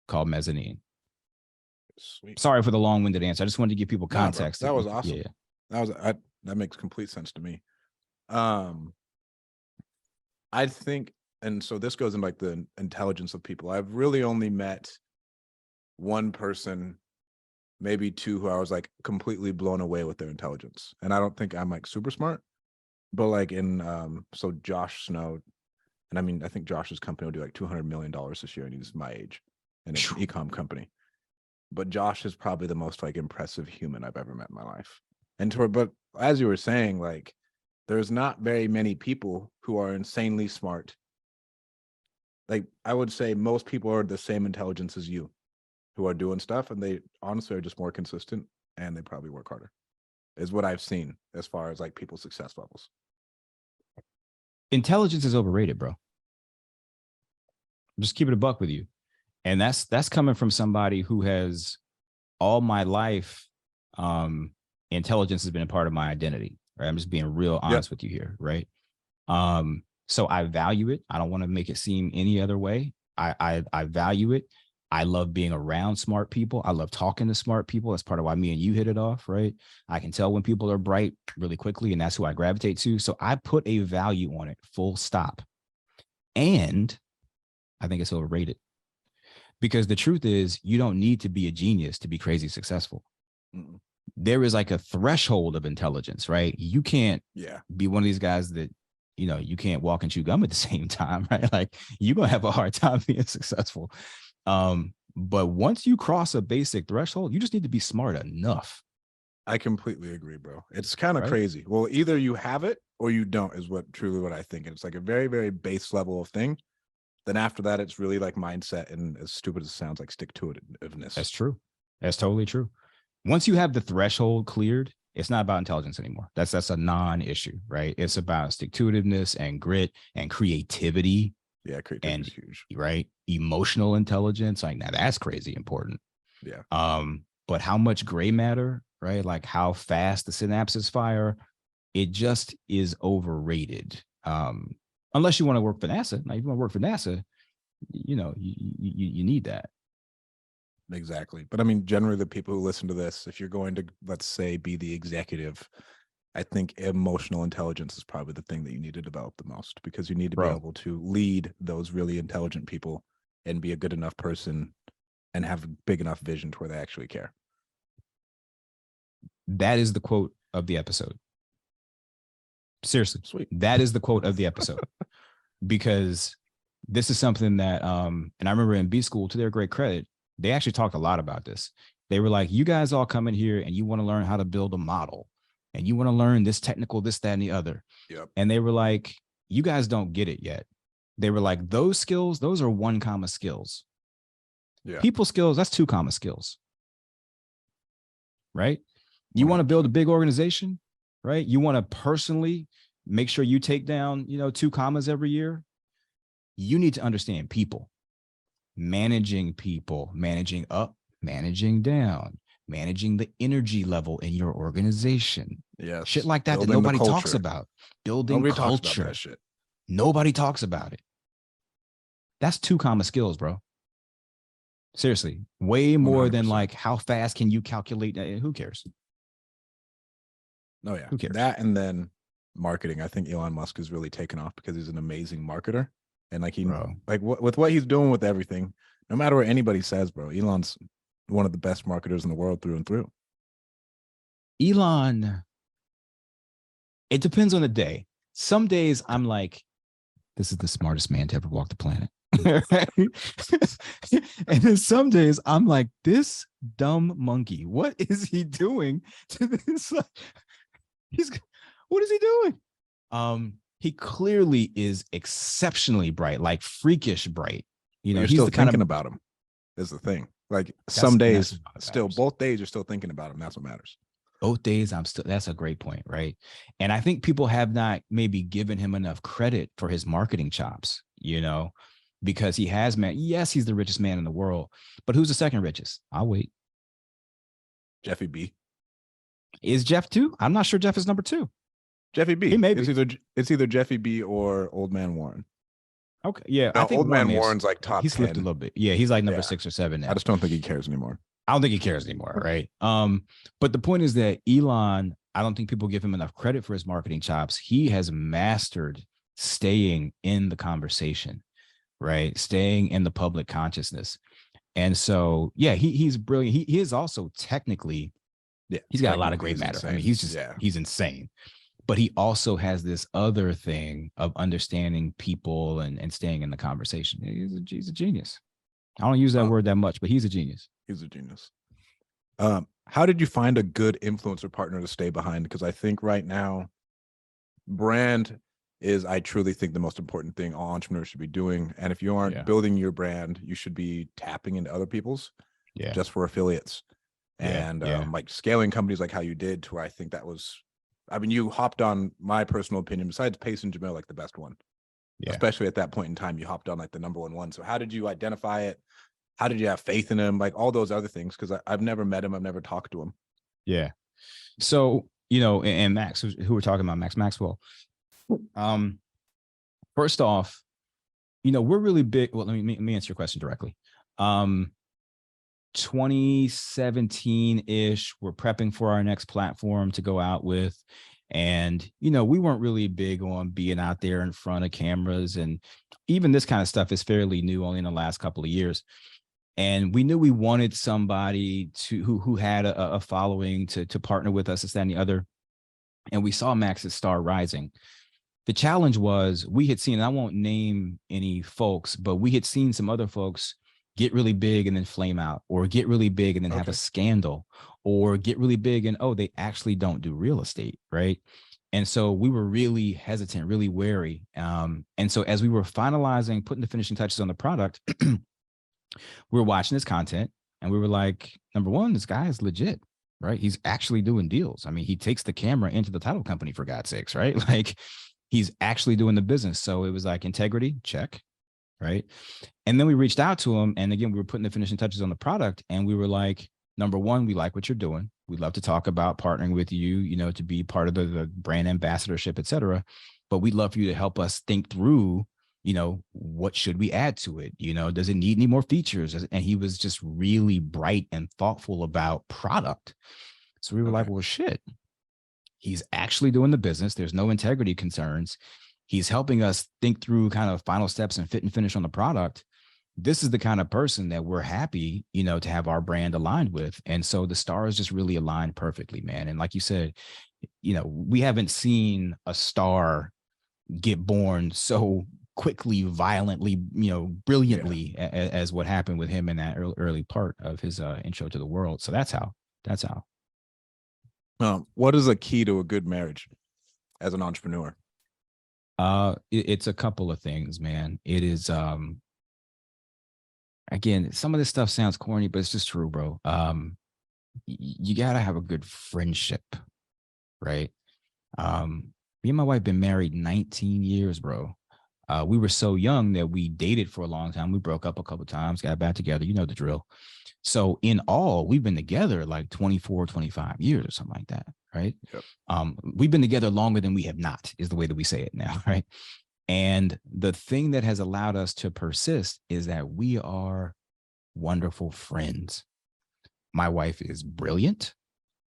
called mezzanine. Sweet. Sorry for the long-winded answer. I just wanted to give people context. That was awesome. Yeah. That makes complete sense to me. I think, and so this goes in like the intelligence of people. I've really only met one person, maybe two, who I was like completely blown away with their intelligence. And I don't think I'm like super smart, but like so Josh Snow, and I mean, I think Josh's company will do like $200 million this year, and he's my age, and it's an e-com company. But Josh is probably the most like impressive human I've ever met in my life. But as you were saying, like, there's not very many people who are insanely smart. Like, I would say most people are the same intelligence as you, who are doing stuff, and they honestly are just more consistent, and they probably work harder, is what I've seen as far as like people's success levels. Intelligence is overrated, bro. Just keep it a buck with you. And that's coming from somebody who has all my life, intelligence has been a part of my identity, right? I'm just being real honest with you here, right? So I value it. I don't want to make it seem any other way. I value it. I love being around smart people. I love talking to smart people. That's part of why me and you hit it off, right? I can tell when people are bright really quickly, and that's who I gravitate to. So I put a value on it, full stop. And I think it's overrated, because the truth is you don't need to be a genius to be crazy successful. Mm-mm. There is like a threshold of intelligence, right? You can't be one of these guys that, you can't walk and chew gum at the same time, right? Like you're going to have a hard time being successful. But once you cross a basic threshold, you just need to be smart enough. I completely agree, bro. It's kind of Right? crazy. Well, either you have it or you don't is what I think. And it's like a very, very base level of thing. Then after that, it's really like mindset and, as stupid as it sounds, like stick to itiveness. That's true. That's totally true. Once you have the threshold cleared, it's not about intelligence anymore. That's a non-issue, right? It's about stick-to-itiveness and grit and creativity. Yeah, creativity is huge. Right? Emotional intelligence, like now that's crazy important. Yeah. But how much gray matter, right? Like how fast the synapses fire, it just is overrated. Unless you want to work for NASA. Now, if you want to work for NASA, you need that. Exactly. But I mean, generally the people who listen to this, if you're going to, let's say, be the executive, I think emotional intelligence is probably the thing that you need to develop the most, because you need to be able to lead those really intelligent people and be a good enough person and have a big enough vision to where they actually care. That is the quote of the episode. Seriously. Sweet. That is the quote of the episode. Because this is something that, and I remember in B school, to their great credit, they actually talked a lot about this. They were like, you guys all come in here and you want to learn how to build a model and you want to learn this technical, this, that, and the other. Yep. And they were like, you guys don't get it yet. They were like, those skills, those are 1 comma skills. Yeah. People skills, that's 2 comma skills. Right? You want to build a big organization, right? You want to personally make sure you take down, 2 commas every year. You need to understand people, managing people, managing up, managing down, managing the energy level in your organization. Yeah. Shit like that nobody talks about. Building culture. Talks about that shit. Nobody talks about it. That's 2 comma skills, bro. Seriously, way more 100%. Than like how fast can you calculate? Who cares? Oh yeah, who cares? That, and then marketing. I think Elon Musk has really taken off because he's an amazing marketer, and like with what he's doing with everything. No matter what anybody says, bro, Elon's one of the best marketers in the world through and through. Elon, it depends on the day. Some days I'm like, this is the smartest man to ever walk the planet. And then some days I'm like, this dumb monkey, what is he doing to this? What is he doing? He clearly is exceptionally bright, like freakish bright. You're still thinking about him. Is the thing. Like some days, both days you're still thinking about him. That's what matters. Both days that's a great point, right? And I think people have not maybe given him enough credit for his marketing chops, because he has, yes, he's the richest man in the world, but who's the second richest? I'll wait. Jeffy B. Is Jeff 2? I'm not sure Jeff is number 2. Jeffy B. He may be. It's either Jeffy B or Old Man Warren. Okay. Yeah. No, I think Old Man Warren's like top 10. He slipped a little bit. Yeah. He's like number 6 or 7 now. I just don't think he cares anymore. I don't think he cares anymore. Right. But the point is that Elon, I don't think people give him enough credit for his marketing chops. He has mastered staying in the conversation, right? Staying in the public consciousness. And so, yeah, he's brilliant. He is also technically, he's got a lot of great matter. Insane. I mean, he's insane. But he also has this other thing of understanding people and staying in the conversation. He's a genius. I don't use that word that much, but he's a genius. He's a genius. How did you find a good influencer partner to stay behind? Because I think right now, brand is, I truly think, the most important thing all entrepreneurs should be doing. And if you aren't building your brand, you should be tapping into other people's just for affiliates. And like scaling companies like how you did, to where I think that was, I mean, you hopped on, my personal opinion, besides Pace and Jamil, like the best one. Especially at that point in time, you hopped on like the number one. So how did you identify it? How did you have faith in him? Like all those other things, because I've never met him. I've never talked to him. Yeah. So, and Max, who we're talking about, Max Maxwell. First off, we're really big. Well, let me answer your question directly. 2017-ish. We're prepping for our next platform to go out with. And, you know, we weren't really big on being out there in front of cameras. And even this kind of stuff is fairly new, only in the last couple of years. And we knew we wanted somebody who had a following to partner with us, this, that, and the other. And we saw Max's star rising. The challenge was we had seen, and I won't name any folks, but we had seen some other folks get really big and then flame out, or get really big and then have a scandal, or get really big and, oh, they actually don't do real estate, right? And so we were really hesitant, really wary. And so as we were finalizing, putting the finishing touches on the product, we were watching his content and we were like, number one, this guy is legit, right? He's actually doing deals. I mean, he takes the camera into the title company, for God's sakes, right? Like, he's actually doing the business. So it was like integrity, check, right? And then we reached out to him. And again, we were putting the finishing touches on the product. And we were like, number one, we like what you're doing. We'd love to talk about partnering with you, you know, to be part of the brand ambassadorship, et cetera. But we'd love for you to help us think through, you know, what should we add to it? You know, does it need any more features? And he was just really bright and thoughtful about product. So we were like, well, shit. He's actually doing the business. There's no integrity concerns. He's helping us think through kind of final steps and fit and finish on the product. This is the kind of person that we're happy, you know, to have our brand aligned with. And so the stars just really aligned perfectly, man. And like you said, you know, we haven't seen a star get born so quickly, violently, you know, brilliantly as what happened with him in that early part of his intro to the world. So that's how. What is a key to a good marriage as an entrepreneur? It's a couple of things, man. It is, again, some of this stuff sounds corny, but it's just true, bro. You gotta have a good friendship, right? Me and my wife been married 19 years, bro. We were so young that we dated for a long time. We broke up a couple of times, got back together. You know the drill. So in all, we've been together like 24, 25 years or something like that, right? Yep. We've been together longer than we have not, is the way that we say it now, right? And the thing that has allowed us to persist is that we are wonderful friends. My wife is brilliant,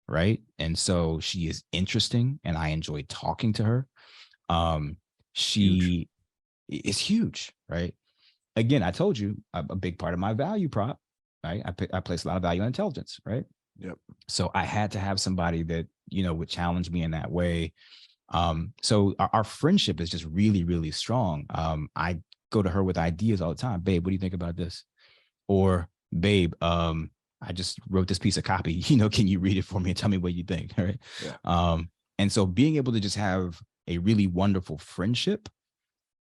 right? And so she is interesting and I enjoy talking to her. She is huge, right? Again, I told you a big part of my value prop, right? I place a lot of value on intelligence, right? Yep. So I had to have somebody that, you know, would challenge me in that way. So our friendship is just really, really strong. I go to her with ideas all the time. Babe, what do you think about this? Or babe, I just wrote this piece of copy, you know, can you read it for me and tell me what you think? Right. Yeah. And so being able to just have a really wonderful friendship,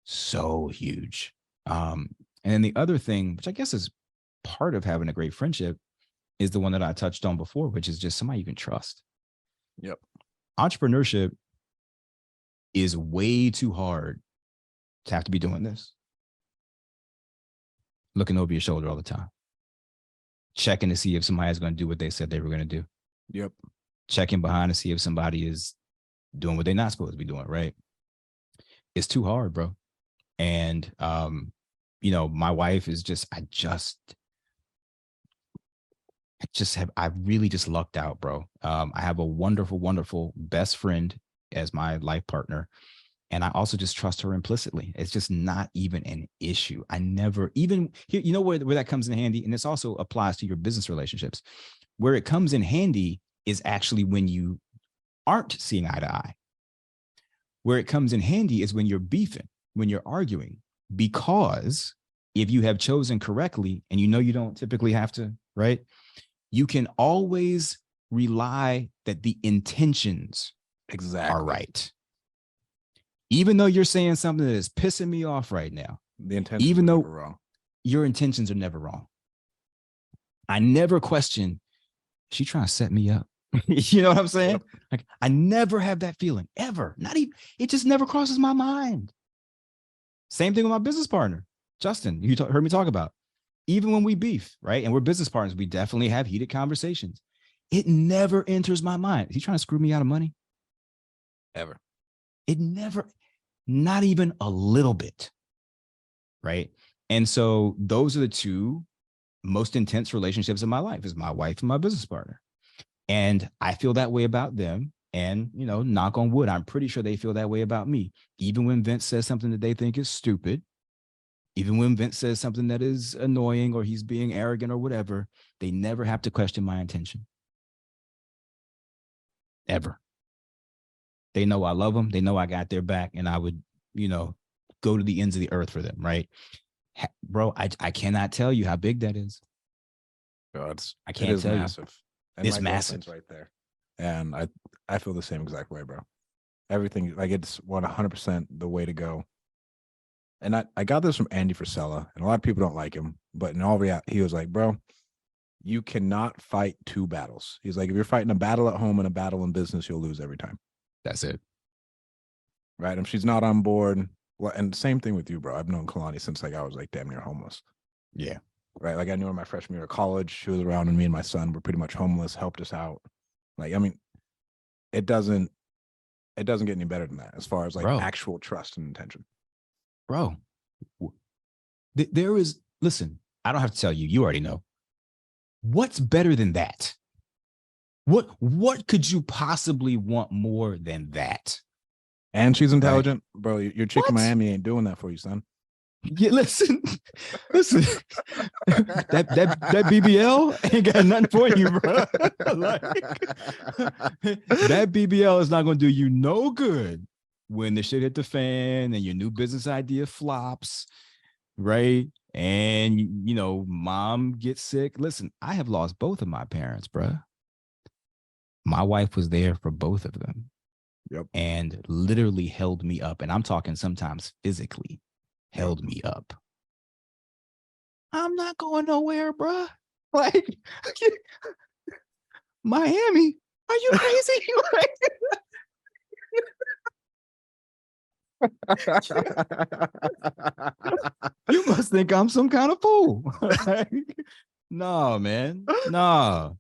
so huge. And then the other thing, which I guess is part of having a great friendship, is the one that I touched on before, which is just somebody you can trust. Yep. Entrepreneurship is way too hard to have to be doing this. Looking over your shoulder all the time. Checking to see if somebody's going to do what they said they were going to do. Yep. Checking behind to see if somebody is doing what they're not supposed to be doing, right? It's too hard, bro. And, you know, my wife is just, I really just lucked out, bro. I have a wonderful, wonderful best friend as my life partner. And I also just trust her implicitly. It's just not even an issue. I never even, here, you know where that comes in handy? And this also applies to your business relationships. Where it comes in handy is actually when you aren't seeing eye to eye. Where it comes in handy is when you're beefing, when you're arguing, because if you have chosen correctly, and you know you don't typically have to, right? You can always rely that the intentions are right. Even though you're saying something that is pissing me off right now, the intentions even though never wrong. Your intentions are never wrong. I never question, is she trying to set me up? You know what I'm saying? Yep. Like, I never have that feeling ever. Not even, it just never crosses my mind. Same thing with my business partner, Justin, you heard me talk about. Even when we beef, right? And we're business partners, we definitely have heated conversations. It never enters my mind. Is he trying to screw me out of money? Ever. It never, not even a little bit, right? And so those are the two most intense relationships in my life is my wife and my business partner. And I feel that way about them. And, knock on wood, I'm pretty sure they feel that way about me. Even when Vince says something that they think is stupid, even when Vince says something that is annoying or he's being arrogant or whatever, they never have to question my intention. Ever. They know I love them. They know I got their back, and I would, go to the ends of the earth for them, right? Bro, I cannot tell you how big that is. I can't tell massive. You. And it's my massive right there. And I feel the same exact way, bro. Everything, like, it's 100% the way to go. And I got this from Andy Frisella, and a lot of people don't like him, but in all reality, he was like, bro, you cannot fight two battles. He's like, if you're fighting a battle at home and a battle in business, you'll lose every time. That's it. Right. And she's not on board. Well, and same thing with you, bro. I've known Kalani since I was like damn near homeless. Yeah. Right. Like I knew her my freshman year of college. She was around, and me and my son were pretty much homeless, helped us out. Like, I mean, it doesn't get any better than that as far as like actual trust and intention. Bro, there is, listen, I don't have to tell you, you already know. What's better than that? What could you possibly want more than that? And she's intelligent, right? Bro. Your chick in Miami ain't doing that for you, son. Yeah, listen. that BBL ain't got nothing for you, bro. That BBL is not going to do you no good when the shit hit the fan and your new business idea flops, right? And mom gets sick. Listen, I have lost both of my parents, bro. My wife was there for both of them. Yep. And literally held me up. And I'm talking sometimes physically held me up. I'm not going nowhere, bro. Like, Miami, are you crazy? You must think I'm some kind of fool. No, man. No.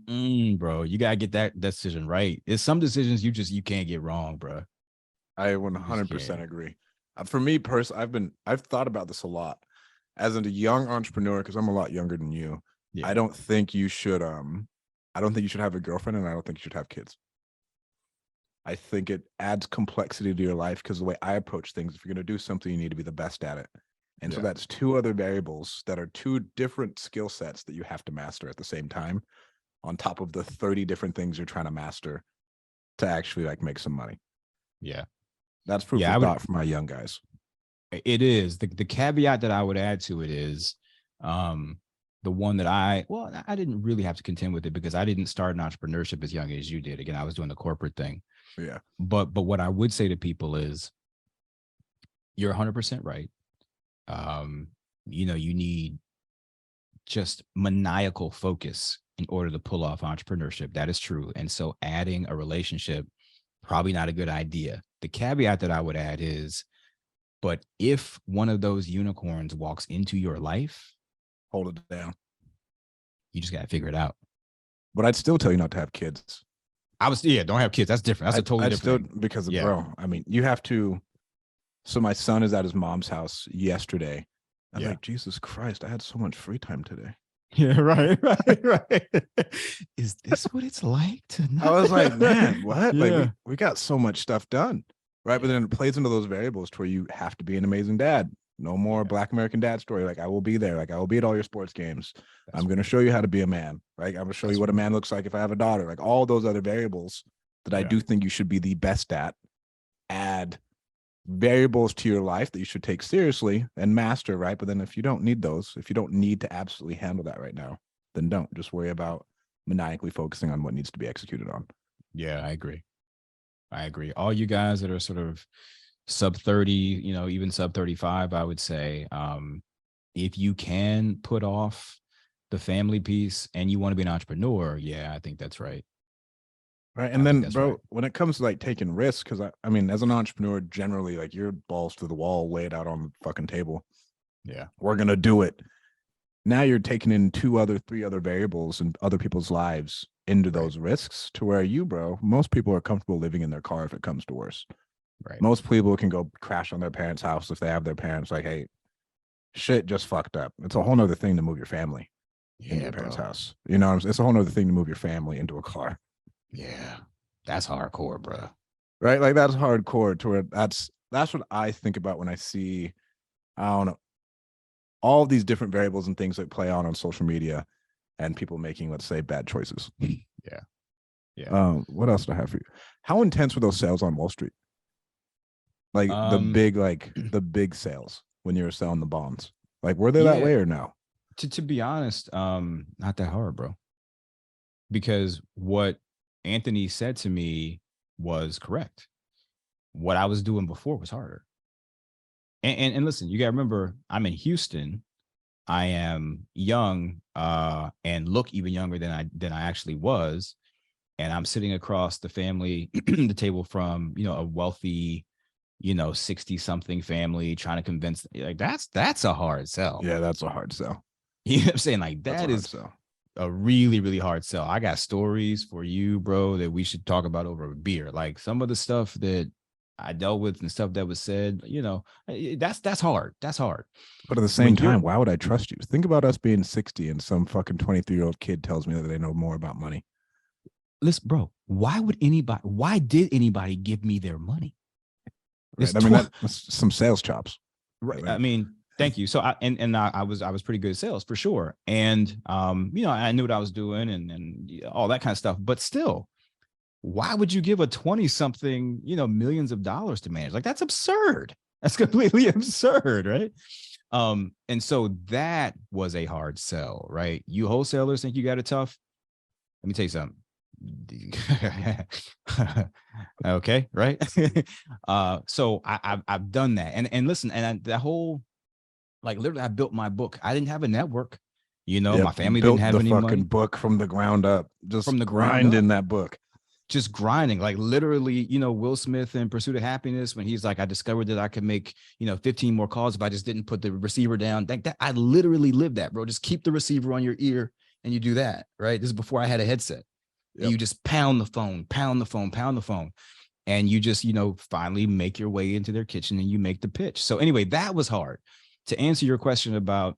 Bro, you gotta get that decision right. It's some decisions you can't get wrong, bro. I 100% agree. For me personally, I've thought about this a lot as a young entrepreneur, because I'm a lot younger than you. Yeah. I don't think you should have a girlfriend, and I don't think you should have kids. I think it adds complexity to your life, because the way I approach things, if you're going to do something, you need to be the best at it. And so that's two other variables that are two different skill sets that you have to master at the same time, on top of the 30 different things you're trying to master to actually like make some money. Yeah. That's proof of thought for my young guys. It is. The caveat that I would add to it is the one that I didn't really have to contend with it, because I didn't start in entrepreneurship as young as you did. Again, I was doing the corporate thing. Yeah. But what I would say to people is, you're 100% right. You need just maniacal focus in order to pull off entrepreneurship. That is true. And so adding a relationship, probably not a good idea. The caveat that I would add is, but if one of those unicorns walks into your life, hold it down. You just got to figure it out. But I'd still tell you not to have kids. Don't have kids. That's different. That's a totally different thing. Because bro, I mean, you have to. So my son is at his mom's house yesterday. I'm like, Jesus Christ, I had so much free time today. Yeah, right. Is this what it's like to not? I was like, man, what? Yeah. Like we got so much stuff done, right? But then it plays into those variables to where you have to be an amazing dad. No more Black American Dad story. Like, I will be there. Like, I will be at all your sports games. I'm going to show you how to be a man. Right? I'm going to show you what a man looks like if I have a daughter. Like, all those other variables that I do think you should be the best at. Add variables to your life that you should take seriously and master, right? But then if you don't need those, if you don't need to absolutely handle that right now, then don't. Just worry about maniacally focusing on what needs to be executed on. Yeah, I agree. All you guys that are sort of sub 30, even sub 35, I would say, if you can put off the family piece and you want to be an entrepreneur, I think that's right. Right. And then, bro, when it comes to like taking risks, because I mean, as an entrepreneur, generally, like, your balls to the wall, lay it out on the fucking table. Yeah. We're going to do it. Now you're taking in 3 other variables and other people's lives into those risks, to where most people are comfortable living in their car if it comes to worse. Right. Most people can go crash on their parents' house if they have their parents like, hey, shit just fucked up. It's a whole nother thing to move your family into your parents' bro. house. You know, it's a whole nother thing to move your family into a car. Yeah, that's hardcore, bro. Right? Like that's hardcore to where that's what I think about when I see, I don't know, all these different variables and things that play out on social media and people making, let's say, bad choices. Yeah. Yeah. What else do I have for you? How intense were those sales on Wall Street? Like Um, the big sales when you were selling the bonds. Like were they that yeah, way or no? to be honest, not that hard, bro. Because what Anthony said to me was correct. What I was doing before was harder. And listen, you gotta remember, I'm in Houston. I am young, and look even younger than I actually was. And I'm sitting across the family, the table from, a wealthy, 60 something family trying to convince, like, that's a hard sell. Yeah, that's a hard sell. You know what I'm saying? Like That's a that hard is sell. a really, really hard sell. I got stories for you, bro, that we should talk about over a beer. Like some of the stuff that I dealt with and stuff that was said, that's hard. That's hard. But at the same When you're time, why would I trust you? Think about us being 60 and some fucking 23-year-old kid tells me that they know more about money. listen, bro, why did anybody give me their money? Right. I mean, that's some sales chops. Right. Like, I mean, thank you. So I was pretty good at sales for sure. And I knew what I was doing and all that kind of stuff. But still, why would you give a 20 something, millions of dollars to manage? Like that's absurd. That's completely absurd, right? And so that was a hard sell, right? You wholesalers think you got it tough. Let me tell you something. Okay, right. So I've done that, and listen, and that whole, like, literally I built my book. I didn't have a network, yep, my family didn't built have the any fucking money. book from the ground up, just From the ground up, grinding that book. just grinding, like literally, Will Smith in Pursuit of Happiness, when he's like, I discovered that I could make 15 more calls if I just didn't put the receiver down. That I literally lived that, bro. Just keep the receiver on your ear and you do that, right? This is before I had a headset. Yep. And you just pound the phone, pound the phone, pound the phone. And you just, finally make your way into their kitchen and you make the pitch. So anyway, that was hard. To answer your question about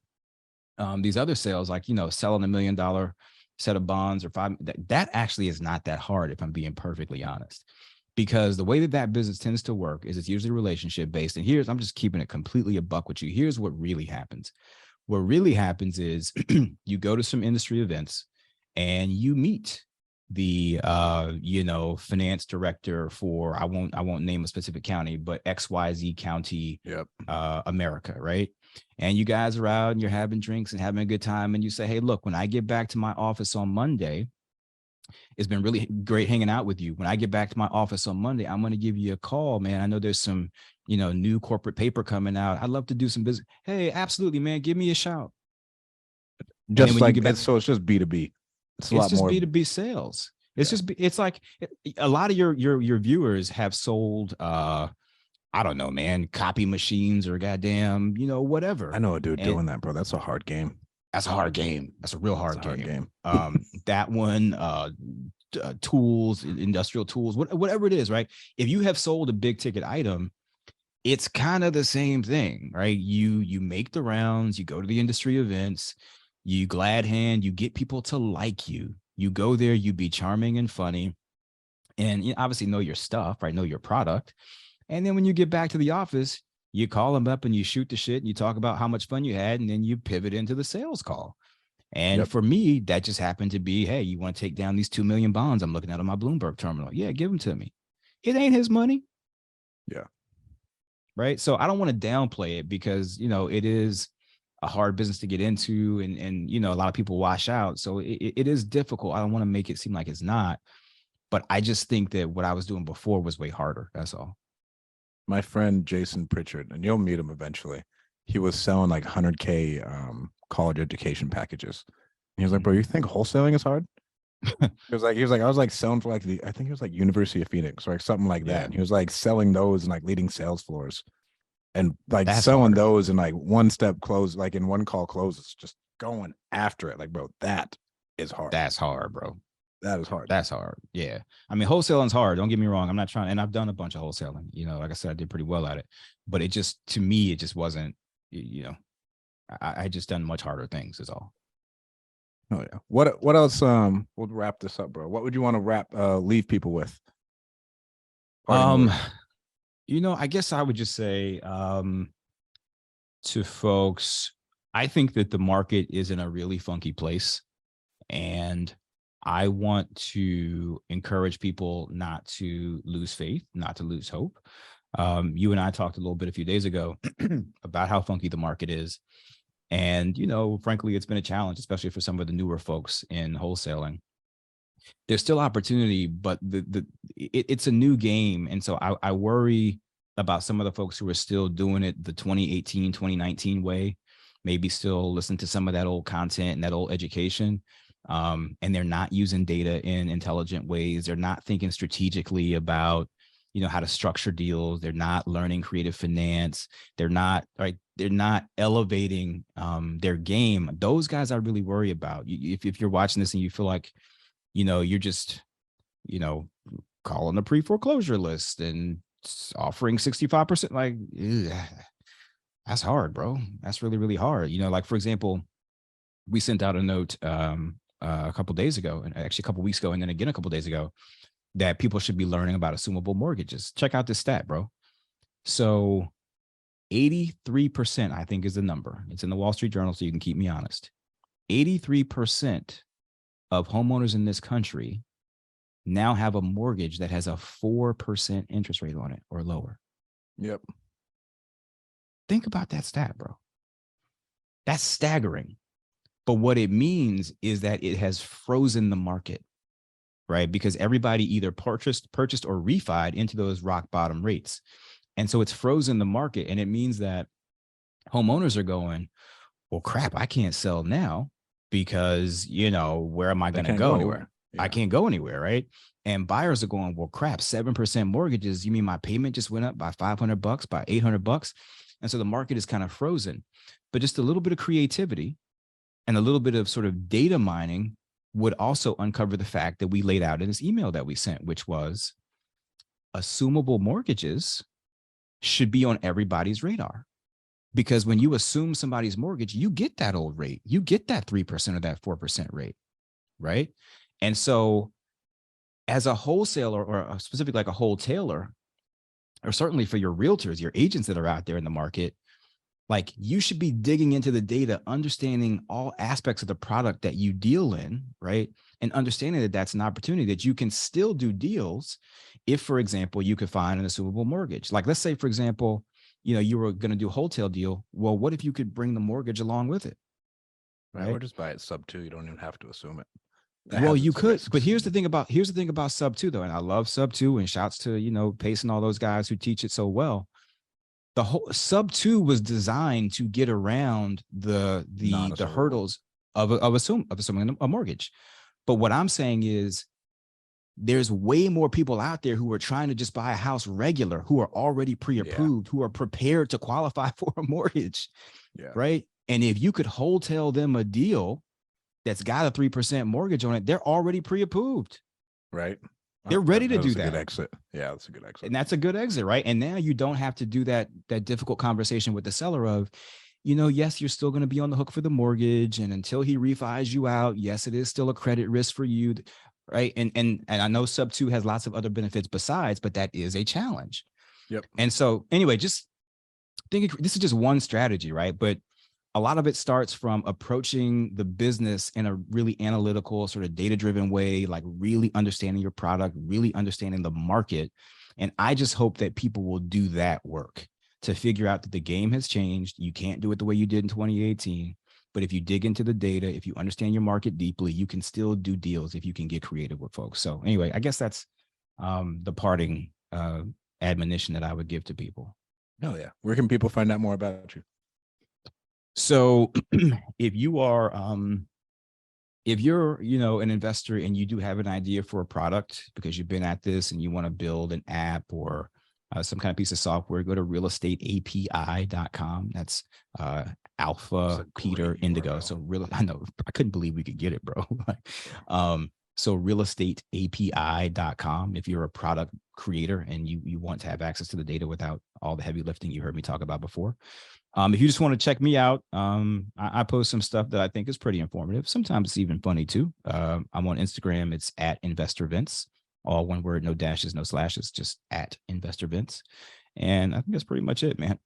these other sales, like, selling $1 million set of bonds or five, that actually is not that hard, if I'm being perfectly honest. Because the way that business tends to work is it's usually relationship based. And I'm just keeping it completely a buck with you. Here's what really happens. What really happens is you go to some industry events and you meet the finance director for, I won't name a specific county, but XYZ county. Yep. America, right? And you guys are out and you're having drinks and having a good time, and you say, hey, look, when I get back to my office on Monday, it's been really great hanging out with you. When I get back to my office on Monday, I'm going to give you a call, man. I know there's some new corporate paper coming out. I'd love to do some business. Hey, absolutely, man, give me a shout. Just like so it's just B2B. It's a lot just more B2B sales. It's like a lot of your viewers have sold I don't know, man, copy machines or goddamn, whatever. I know a dude doing that, bro. That's a hard game. That's a hard game. That's a real hard game. Hard That one, tools, industrial tools, whatever it is, right? If you have sold a big ticket item, it's kind of the same thing, right? You make the rounds, you go to the industry events, you glad hand, you get people to like you. You go there, you be charming and funny, and you obviously know your stuff, right? Know your product. And then when you get back to the office, you call them up and you shoot the shit and you talk about how much fun you had, and then you pivot into the sales call. And for me, that just happened to be, hey, you want to take down these 2 million bonds I'm looking at on my Bloomberg terminal? Yeah, give them to me. It ain't his money. Yeah. Right. So I don't want to downplay it because, it is a hard business to get into, and a lot of people wash out. So it is difficult. I don't want to make it seem like it's not, but I just think that what I was doing before was way harder. That's all. My friend Jason Pritchard, and you'll meet him eventually, he was selling like 100K college education packages. And he was like, bro, you think wholesaling is hard? he was like, I was like selling for like I think it was like University of Phoenix or like something like that. And he was like selling those and like leading sales floors and like selling those and like one step close, like in one call closes, just going after it. Like, bro, that is hard. That's hard, bro. That is hard. That's hard. Yeah. I mean, wholesaling's hard. Don't get me wrong. I'm not trying, and I've done a bunch of wholesaling, like I said, I did pretty well at it, but it just, to me, it just wasn't, I just done much harder things is all. Oh yeah. What else? We'll wrap this up, bro. What would you want to leave people with? Parting words. I guess I would just say to folks, I think that the market is in a really funky place, and I want to encourage people not to lose faith, not to lose hope. You and I talked a little bit a few days ago about how funky the market is. And, frankly, it's been a challenge, especially for some of the newer folks in wholesaling. There's still opportunity, but it's a new game. And so I worry about some of the folks who are still doing it the 2018, 2019 way, maybe still listen to some of that old content and that old education. And they're not using data in intelligent ways. They're not thinking strategically about, how to structure deals. They're not learning creative finance. They're not elevating their game. Those guys I really worry about. If you're watching this and you feel like, you're just, calling a pre-foreclosure list and offering 65%, like, that's hard, bro. That's really, really hard. Like, for example, we sent out a note a couple of days ago, and actually a couple of weeks ago, and then again a couple of days ago, that people should be learning about assumable mortgages. Check out this stat, bro. So 83%, I think, is the number. It's in the Wall Street Journal, so you can keep me honest. 83% of homeowners in this country now have a mortgage that has a 4% interest rate on it or lower. Yep. Think about that stat, bro. That's staggering. But what it means is that it has frozen the market, right? Because everybody either purchased or refied into those rock bottom rates. And so it's frozen the market. And it means that homeowners are going, well, crap, I can't sell now because, where am I going to go? Anywhere. Yeah. I can't go anywhere, right? And buyers are going, well, crap, 7% mortgages. You mean my payment just went up by $500, by $800? And so the market is kind of frozen. But just a little bit of creativity and a little bit of sort of data mining would also uncover the fact that we laid out in this email that we sent, which was assumable mortgages should be on everybody's radar. Because when you assume somebody's mortgage, you get that old rate. You get that 3% or that 4% rate, right? And so as a wholesaler, or specifically like a wholetailer, or certainly for your realtors, your agents that are out there in the market, like, you should be digging into the data, understanding all aspects of the product that you deal in, right? And understanding that that's an opportunity that you can still do deals if, for example, you could find an assumable mortgage. Like, let's say, for example, you were going to do a wholesale deal. Well, what if you could bring the mortgage along with it? Right. Or just buy it sub 2. You don't even have to assume it. Well, you could, risks. But here's the thing about sub 2 though. And I love sub 2, and shouts to, Pace and all those guys who teach it so well. The whole sub 2 was designed to get around the hurdles of assuming a mortgage. But what I'm saying is, there's way more people out there who are trying to just buy a house regular, who are already pre-approved, who are prepared to qualify for a mortgage. Yeah. Right. And if you could wholesale them a deal that's got a 3% mortgage on it, they're already pre-approved. Right. They're ready to do that. Good exit. Yeah, that's a good exit. And that's a good exit, right? And now you don't have to do that difficult conversation with the seller of, yes, you're still going to be on the hook for the mortgage, and until he refis you out, yes, it is still a credit risk for you, right? And I know sub 2 has lots of other benefits besides, but that is a challenge. Yep. And so anyway, just think this is just one strategy, right? But a lot of it starts from approaching the business in a really analytical, sort of data-driven way, like really understanding your product, really understanding the market. And I just hope that people will do that work to figure out that the game has changed. You can't do it the way you did in 2018. But if you dig into the data, if you understand your market deeply, you can still do deals if you can get creative with folks. So anyway, I guess that's the parting admonition that I would give to people. Oh, yeah. Where can people find out more about you? So if you are, if you're, an investor and you do have an idea for a product because you've been at this and you want to build an app or some kind of piece of software, go to realestateapi.com. That's Alpha Peter Indigo. So I know, I couldn't believe we could get it, bro. So realestateapi.com, if you're a product creator and you want to have access to the data without all the heavy lifting you heard me talk about before. If you just want to check me out, I post some stuff that I think is pretty informative. Sometimes it's even funny too. I'm on Instagram. It's at InvestorVince, all one word, no dashes, no slashes, just at InvestorVince. And I think that's pretty much it, man.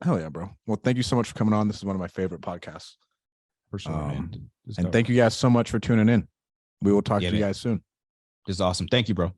Hell yeah, bro. Well, thank you so much for coming on. This is one of my favorite podcasts. For sure, man. And thank you guys so much for tuning in. We will talk to you guys soon. This is awesome. Thank you, bro.